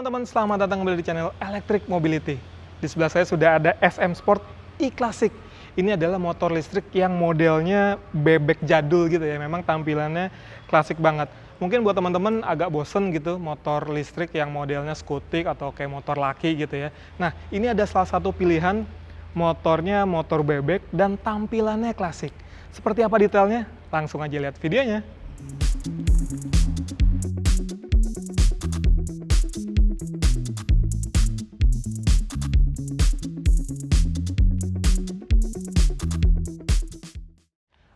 teman-teman, selamat datang kembali di channel Electric Mobility. Di sebelah saya sudah ada SM Sport E-Classic. Ini adalah motor listrik yang modelnya bebek jadul gitu ya. Memang tampilannya klasik banget. Mungkin buat teman-teman agak bosen gitu motor listrik yang modelnya skutik atau kayak motor laki gitu ya. Nah, ini ada salah satu pilihan motornya motor bebek dan tampilannya klasik. Seperti apa detailnya? Langsung aja lihat videonya.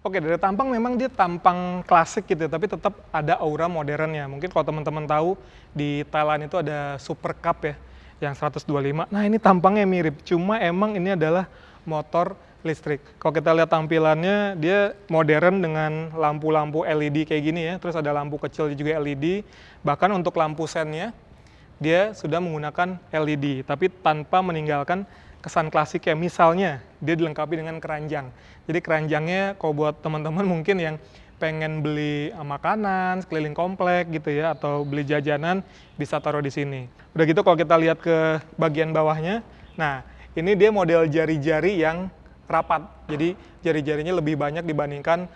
Oke, dari tampang memang dia tampang klasik gitu, tapi tetap ada aura modernnya. Mungkin kalau teman-teman tahu, di Thailand itu ada Super Cup ya, yang 125. Nah, ini tampangnya mirip, cuma emang ini adalah motor listrik. Kalau kita lihat tampilannya, dia modern dengan lampu-lampu LED kayak gini ya, terus ada lampu kecil juga LED, bahkan untuk lampu sennya, dia sudah menggunakan LED, tapi tanpa meninggalkan kesan klasik ya. Misalnya dia dilengkapi dengan keranjang. Jadi keranjangnya kalau buat teman-teman mungkin yang pengen beli makanan sekeliling komplek gitu ya, atau beli jajanan, bisa taruh di sini. Udah gitu kalau kita lihat ke bagian bawahnya, nah ini dia model jari-jari yang rapat. Jadi jari-jarinya lebih banyak dibandingkan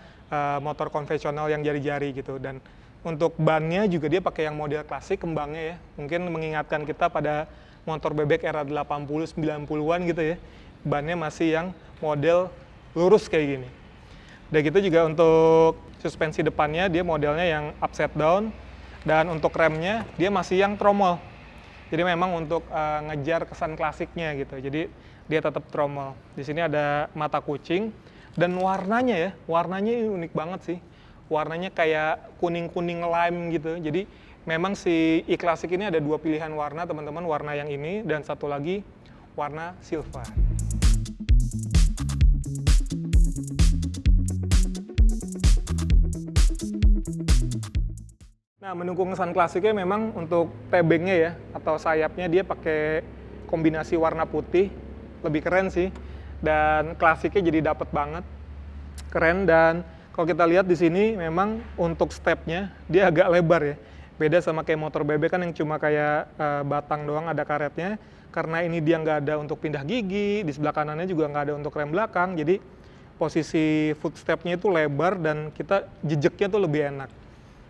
motor konvensional yang jari-jari gitu. Dan untuk bannya juga dia pakai yang model klasik, kembangnya ya. Mungkin mengingatkan kita pada motor bebek era 80-90-an gitu ya. Bannya masih yang model lurus kayak gini. Udah gitu juga untuk suspensi depannya dia modelnya yang upside down, dan untuk remnya dia masih yang tromol. Jadi memang untuk ngejar kesan klasiknya gitu. Jadi dia tetap tromol. Di sini ada mata kucing dan warnanya ya, warnanya unik banget sih. Warnanya kayak kuning-kuning lime gitu. Jadi memang si E-Classic ini ada dua pilihan warna teman-teman, warna yang ini dan satu lagi warna silver. Nah, mendukung kesan klasiknya memang untuk tebengnya ya, atau sayapnya dia pakai kombinasi warna putih, lebih keren sih. Dan klasiknya jadi dapet banget, keren. Dan kalau kita lihat di sini memang untuk stepnya dia agak lebar ya. Beda sama kayak motor bebek kan yang cuma kayak batang doang ada karetnya. Karena ini dia nggak ada untuk pindah gigi, di sebelah kanannya juga nggak ada untuk rem belakang. Jadi posisi footstepnya itu lebar dan kita jejeknya tuh lebih enak.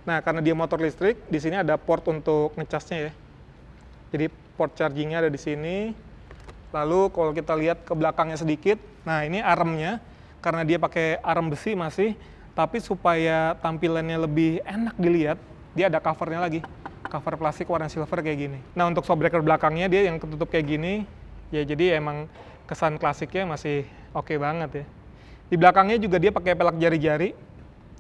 Nah, karena dia motor listrik, di sini ada port untuk ngecasnya ya. Jadi port chargingnya ada di sini. Lalu kalau kita lihat ke belakangnya sedikit, nah ini armnya, karena dia pakai arm besi masih, tapi supaya tampilannya lebih enak dilihat, dia ada covernya lagi, cover plastik warna silver kayak gini. Nah, untuk shock breaker belakangnya dia yang ketutup kayak gini, ya jadi emang kesan klasiknya masih oke banget ya. Di belakangnya juga dia pakai pelek jari-jari,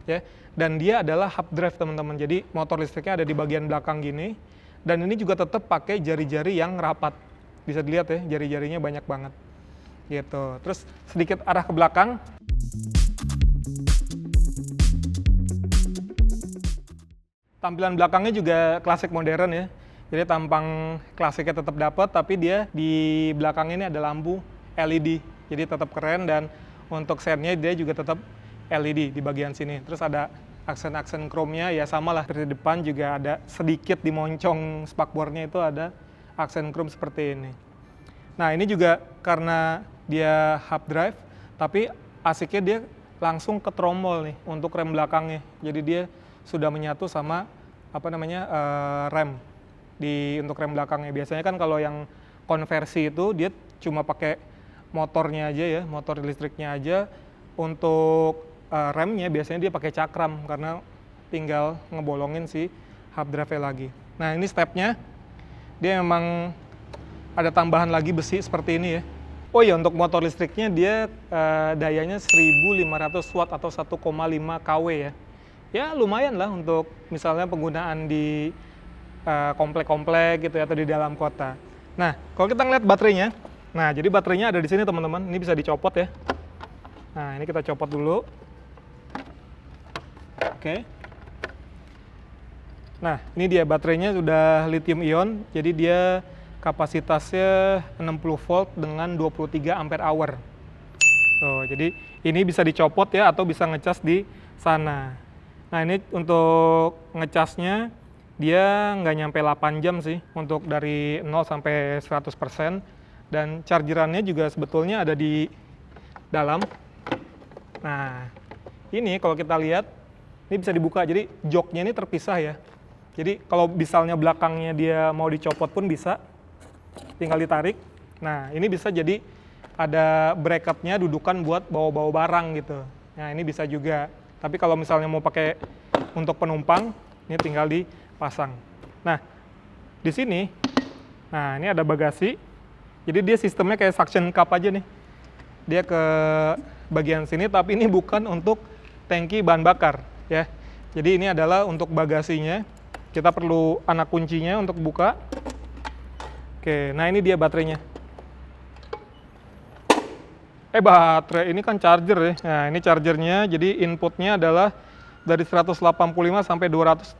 ya. Dan dia adalah hub drive teman-teman, jadi motor listriknya ada di bagian belakang gini, dan ini juga tetap pakai jari-jari yang rapat. Bisa dilihat ya, jari-jarinya banyak banget. Gitu. Terus sedikit arah ke belakang. Tampilan belakangnya juga klasik modern ya. Jadi tampang klasiknya tetap dapat, tapi dia di belakang ini ada lampu LED. Jadi tetap keren, dan untuk sennya dia juga tetap LED di bagian sini. Terus ada aksen-aksen chrome-nya ya, sama lah. Di depan juga ada sedikit di moncong spakbornya itu ada aksen chrome seperti ini. Nah, ini juga karena dia hub drive, tapi asiknya dia langsung ke tromol nih untuk rem belakangnya. Jadi dia sudah menyatu sama rem untuk rem belakangnya. Biasanya kan kalau yang konversi itu dia cuma pakai motornya aja ya, motor listriknya aja. Untuk remnya biasanya dia pakai cakram karena tinggal ngebolongin si hub drive lagi. Nah, ini stepnya dia memang ada tambahan lagi besi seperti ini ya. Oh iya, untuk motor listriknya dia dayanya 1500 watt atau 1,5 kW ya. Ya lumayan lah untuk misalnya penggunaan di komplek-komplek gitu ya, atau di dalam kota. Nah, kalau kita ngeliat baterainya, nah jadi baterainya ada di sini teman-teman. Ini bisa dicopot ya. Nah, ini kita copot dulu. Oke. Nah, ini dia baterainya sudah lithium ion, jadi dia kapasitasnya 60 volt dengan 23 ampere hour. Tuh, jadi ini bisa dicopot ya, atau bisa ngecas di sana. Nah, ini untuk ngecasnya dia nggak nyampe 8 jam sih untuk dari 0 sampai 100%. Dan chargerannya juga sebetulnya ada di dalam. Nah, ini kalau kita lihat, ini bisa dibuka, jadi joknya ini terpisah ya. Jadi kalau misalnya belakangnya dia mau dicopot pun bisa, tinggal ditarik. Nah, ini bisa jadi ada bracketnya, dudukan buat bawa-bawa barang gitu. Nah, ini bisa juga. Tapi kalau misalnya mau pakai untuk penumpang, ini tinggal dipasang. Nah, di sini, nah ini ada bagasi. Jadi dia sistemnya kayak suction cup aja nih. Dia ke bagian sini, tapi ini bukan untuk tangki bahan bakar ya. Jadi ini adalah untuk bagasinya. Kita perlu anak kuncinya untuk buka. Oke, nah ini dia baterainya. Baterai ini kan charger ya. Nah, ini chargernya. Jadi inputnya adalah dari 185 sampai 265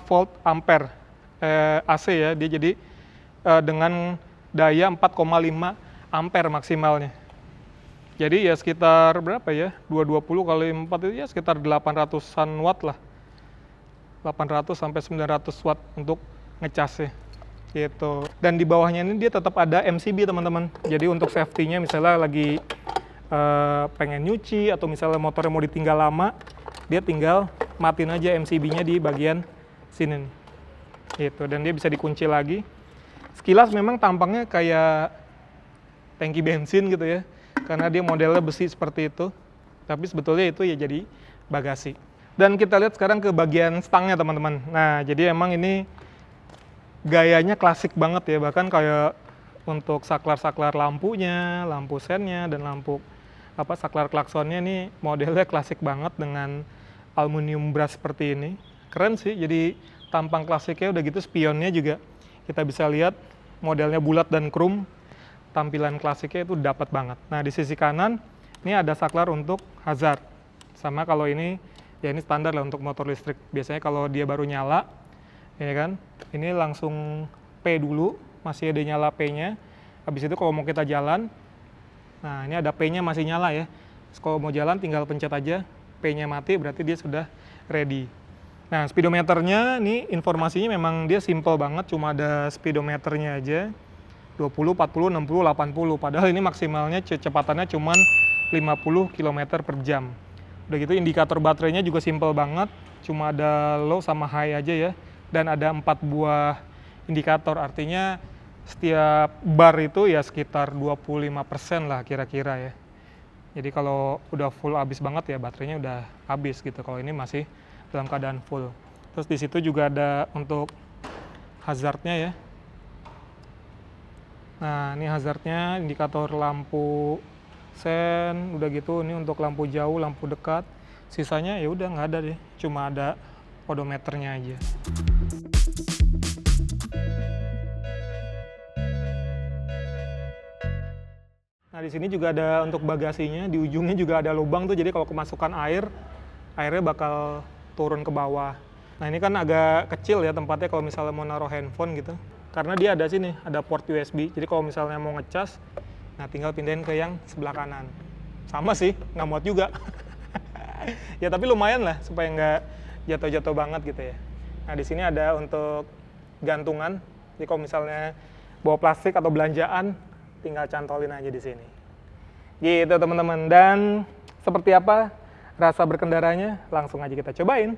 volt ampere AC ya. Dia jadi dengan daya 4,5 ampere maksimalnya. Jadi ya sekitar berapa ya? 220 kali 4 itu ya sekitar 800-an watt lah. 800 sampai 900 watt untuk ngecas ya. Gitu. Dan di bawahnya ini dia tetap ada MCB teman-teman. Jadi untuk safety-nya misalnya lagi pengen nyuci atau misalnya motornya mau ditinggal lama, dia tinggal matiin aja MCB-nya di bagian sini nih. Gitu. Dan dia bisa dikunci lagi. Sekilas memang tampangnya kayak tangki bensin gitu ya. Karena dia modelnya besi seperti itu. Tapi sebetulnya itu ya jadi bagasi. Dan kita lihat sekarang ke bagian stangnya teman-teman. Nah, jadi emang ini gayanya klasik banget ya, bahkan kayak untuk saklar-saklar lampunya, lampu sennya, dan lampu saklar klaksonnya ini modelnya klasik banget dengan aluminium brush seperti ini. Keren sih, jadi tampang klasiknya udah gitu, spionnya juga kita bisa lihat modelnya bulat dan krum, tampilan klasiknya itu dapat banget. Nah di sisi kanan ini ada saklar untuk hazard, sama kalau ini ya ini standar lah untuk motor listrik. Biasanya kalau dia baru nyala, ya kan, ini langsung P dulu, masih ada nyala P-nya. Habis itu kalau mau kita jalan, nah ini ada P-nya masih nyala ya. Terus kalau mau jalan tinggal pencet aja, P-nya mati berarti dia sudah ready. Nah speedometernya ini informasinya memang dia simple banget, cuma ada speedometernya aja. 20, 40, 60, 80. Padahal ini maksimalnya kecepatannya cuma 50 km per jam. Udah gitu indikator baterainya juga simple banget, cuma ada low sama high aja ya. Dan ada 4 buah indikator, artinya setiap bar itu ya sekitar 25% lah kira-kira ya. Jadi kalau udah full habis banget ya baterainya udah habis gitu, kalau ini masih dalam keadaan full. Terus di situ juga ada untuk hazardnya ya. Nah ini hazardnya, indikator lampu sen, udah gitu ini untuk lampu jauh, lampu dekat. Sisanya ya udah nggak ada deh, cuma ada odometernya aja. Nah di sini juga ada untuk bagasinya, di ujungnya juga ada lubang tuh, jadi kalau kemasukan air, airnya bakal turun ke bawah. Nah ini kan agak kecil ya tempatnya kalau misalnya mau naruh handphone gitu, karena dia ada sini, ada port USB, jadi kalau misalnya mau ngecas, nah tinggal pindahin ke yang sebelah kanan. Sama sih, nggak muat juga. Ya tapi lumayan lah, supaya nggak jatuh-jatuh banget gitu ya. Nah di sini ada untuk gantungan, jadi kalau misalnya bawa plastik atau belanjaan, tinggal cantolin aja di sini. Gitu teman-teman. Dan seperti apa rasa berkendaranya? Langsung aja kita cobain.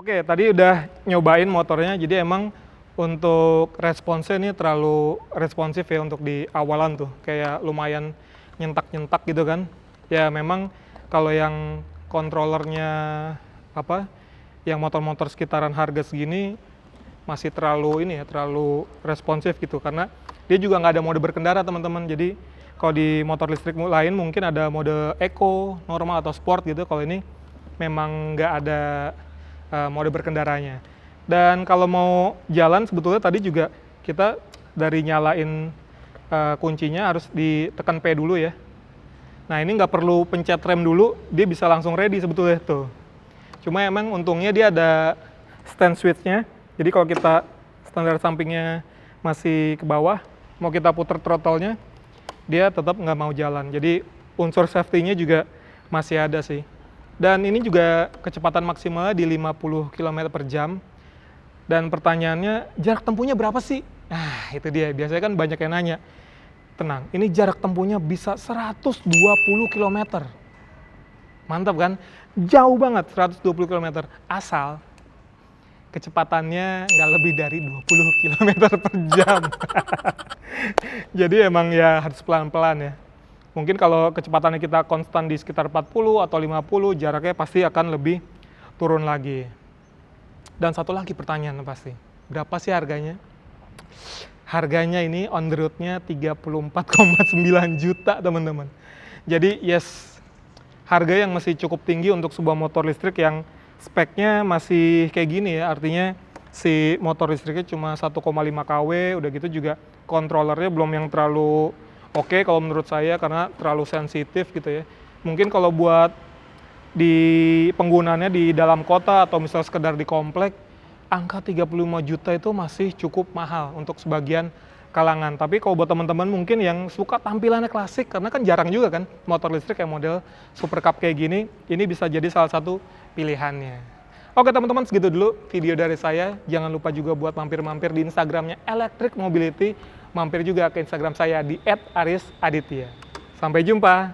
Oke, tadi udah nyobain motornya, jadi emang untuk responsnya ini terlalu responsif ya untuk di awalan tuh, kayak lumayan nyentak-nyentak gitu kan. Ya memang kalau yang kontrolernya yang motor-motor sekitaran harga segini, masih terlalu ini ya, terlalu responsif gitu, karena dia juga nggak ada mode berkendara teman-teman. Jadi kalau di motor listrik lain mungkin ada mode eco, normal atau sport gitu. Kalau ini memang nggak ada mode berkendaranya. Dan kalau mau jalan sebetulnya tadi juga kita dari nyalain kuncinya harus ditekan P dulu ya. Nah ini nggak perlu pencet rem dulu, dia bisa langsung ready sebetulnya tuh. Cuma emang untungnya dia ada stand switch-nya. Jadi kalau kita standar sampingnya masih ke bawah, mau kita putar throttle-nya, dia tetap nggak mau jalan. Jadi unsur safety-nya juga masih ada sih. Dan ini juga kecepatan maksimalnya di 50 km per jam. Dan pertanyaannya, jarak tempuhnya berapa sih? Nah itu dia, biasanya kan banyak yang nanya. Tenang, ini jarak tempuhnya bisa 120 km. Mantap kan? Jauh banget, 120 km. Asal kecepatannya nggak lebih dari 20 km per jam. Jadi emang ya harus pelan-pelan ya. Mungkin kalau kecepatannya kita konstan di sekitar 40 atau 50, jaraknya pasti akan lebih turun lagi. Dan satu lagi pertanyaan pasti, berapa sih harganya? Harganya ini on the road-nya 34,9 juta teman-teman. Jadi yes, harga yang masih cukup tinggi untuk sebuah motor listrik yang speknya masih kayak gini ya. Artinya si motor listriknya cuma 1,5 kW, udah gitu juga kontrolernya belum yang terlalu oke kalau menurut saya, karena terlalu sensitif gitu ya. Mungkin kalau buat di penggunaannya di dalam kota atau misalnya sekedar di komplek, angka 35 juta itu masih cukup mahal untuk sebagian kalangan. Tapi kalau buat teman-teman mungkin yang suka tampilannya klasik, karena kan jarang juga kan motor listrik yang model Super Cup kayak gini, ini bisa jadi salah satu pilihannya. Oke teman-teman, segitu dulu video dari saya. Jangan lupa juga buat mampir-mampir di Instagramnya Electric Mobility. Mampir juga ke Instagram saya di @arisaditya. Sampai jumpa.